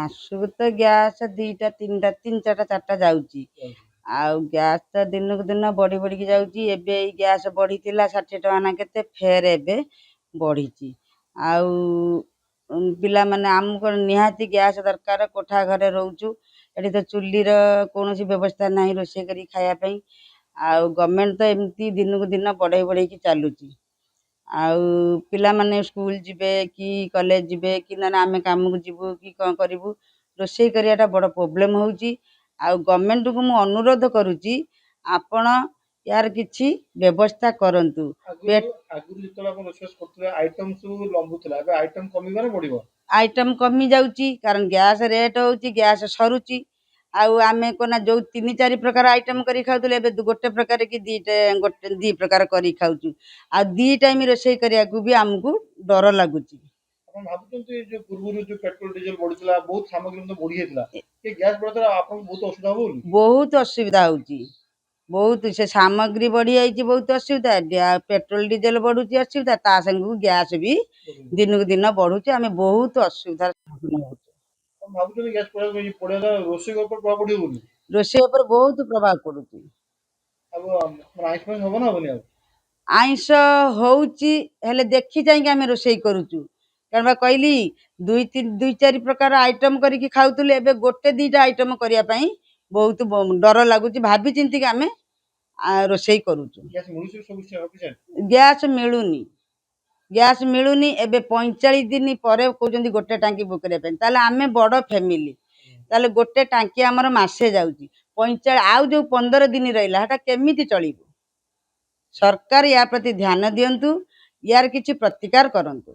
ମାସକୁ ତ ଗ୍ୟାସ୍ ଦିଟା ତିନିଟା ତିନି ଚାରିଟା ଚାରିଟା ଯାଉଛି। ଆଉ ଗ୍ୟାସ୍ ତ ଦିନକୁ ଦିନ ବଢ଼ି ବଢ଼ିକି ଯାଉଛି। ଏବେ ଏଇ ଗ୍ୟାସ୍ ବଢ଼ିଥିଲା 60 ଟଙ୍କା ନା କେତେ, ଫେର୍ ଏବେ ବଢ଼ିଛି। ଆଉ ପିଲାମାନେ ଆମକୁ ନିହାତି ଗ୍ୟାସ୍ ଦରକାର। କୋଠା ଘରେ ରହୁଛୁ, ଏଠି ତ ଚୁଲିର କୌଣସି ବ୍ୟବସ୍ଥା ନାହିଁ ରୋଷେଇ କରି ଖାଇବା ପାଇଁ। ଆଉ ଗଭର୍ଣ୍ଣମେଣ୍ଟ ତ ଏମିତି ଦିନକୁ ଦିନ ବଢ଼େଇ ବଢ଼େଇକି ଚାଲୁଛି। ଆଉ ପିଲାମାନେ ସ୍କୁଲ ଯିବେ କି କଲେଜ ଯିବେ କି ନା ଆମେ କାମକୁ ଯିବୁ କି କ'ଣ କରିବୁ, ରୋଷେଇ କରିବାଟା ବଡ଼ ପ୍ରୋବ୍ଲେମ୍ ହେଉଛି। ଆଉ ଗଭର୍ଣ୍ଣମେଣ୍ଟକୁ ମୁଁ ଅନୁରୋଧ କରୁଛି, ଆପଣ ୟାର କିଛି ବ୍ୟବସ୍ଥା କରନ୍ତୁ। ଆଇଟମ୍ କମି ଯାଉଛି କାରଣ ଗ୍ୟାସ୍ ରେଟ୍ ହେଉଛି, ଗ୍ୟାସ୍ ସରୁଛି। ଆଉ ଆମେ କ'ଣ ଯେଉଁ 3-4 ପ୍ରକାର ଆଇଟମ୍ କରି ଖାଉଥିଲେ, ଏବେ ଗୋଟେ ପ୍ରକାର କି ଦି ପ୍ରକାର କରି ଖାଉଛୁ। ଆଉ 2 ଟାଇମ୍ ରୋଷେଇ କରିବାକୁ ବି ଆମକୁ ଡର ଲାଗୁଛି। ବହୁତ ଅସୁବିଧା ହେଉଛି, ବହୁତ ସେ ସାମଗ୍ରୀ ବଢ଼ିଯାଇଛି, ବହୁତ ଅସୁବିଧା। ପେଟ୍ରୋଲ ଡିଜେଲ ବଢ଼ୁଛି ଅସୁବିଧା, ତା ସାଙ୍ଗକୁ ଗ୍ୟାସ୍ ବି ଦିନକୁ ଦିନ ବଢ଼ୁଛି। ଆମେ ବହୁତ ଅସୁବିଧାର ସମ୍ମୁଖୀନ ହେଉଛୁ। ରୋଷେଇ ଉପରେ ବହୁତ ପ୍ରଭାବ ପଡ଼ୁଛି। ଆଇଁଷ ହେଉଛି, ହେଲେ ଦେଖି ଚାହିଁକି ଆମେ ରୋଷେଇ କରୁଛୁ। କାରଣ କହିଲି 2-4 ପ୍ରକାର ଆଇଟମ୍ କରିକି ଖାଉଥିଲୁ, ଏବେ 1-2ଟା ଆଇଟମ୍ କରିବା ପାଇଁ ବହୁତ ଡର ଲାଗୁଛି। ଭାବି ଚିନ୍ତିକି ଆମେ ରୋଷେଇ କରୁଛୁ। ଗ୍ୟାସ୍ ମିଳୁନି, ଗ୍ୟାସ୍ ମିଳୁନି। ଏବେ 45 ଦିନ ପରେ କହୁଛନ୍ତି ଗୋଟେ ଟାଙ୍କି ବୁକ୍ କରିବା ପାଇଁ। ତାହେଲେ ଆମେ ବଡ଼ ଫ୍ୟାମିଲି, ତାହେଲେ ଗୋଟେ ଟାଙ୍କି ଆମର ମାସେ ଯାଉଛି। 45 ଆଉ ଯେଉଁ 15 ଦିନ ରହିଲା ସେଟା କେମିତି ଚଳିବୁ? ସରକାର ୟା ପ୍ରତି ଧ୍ୟାନ ଦିଅନ୍ତୁ, ୟାର କିଛି ପ୍ରତିକାର କରନ୍ତୁ।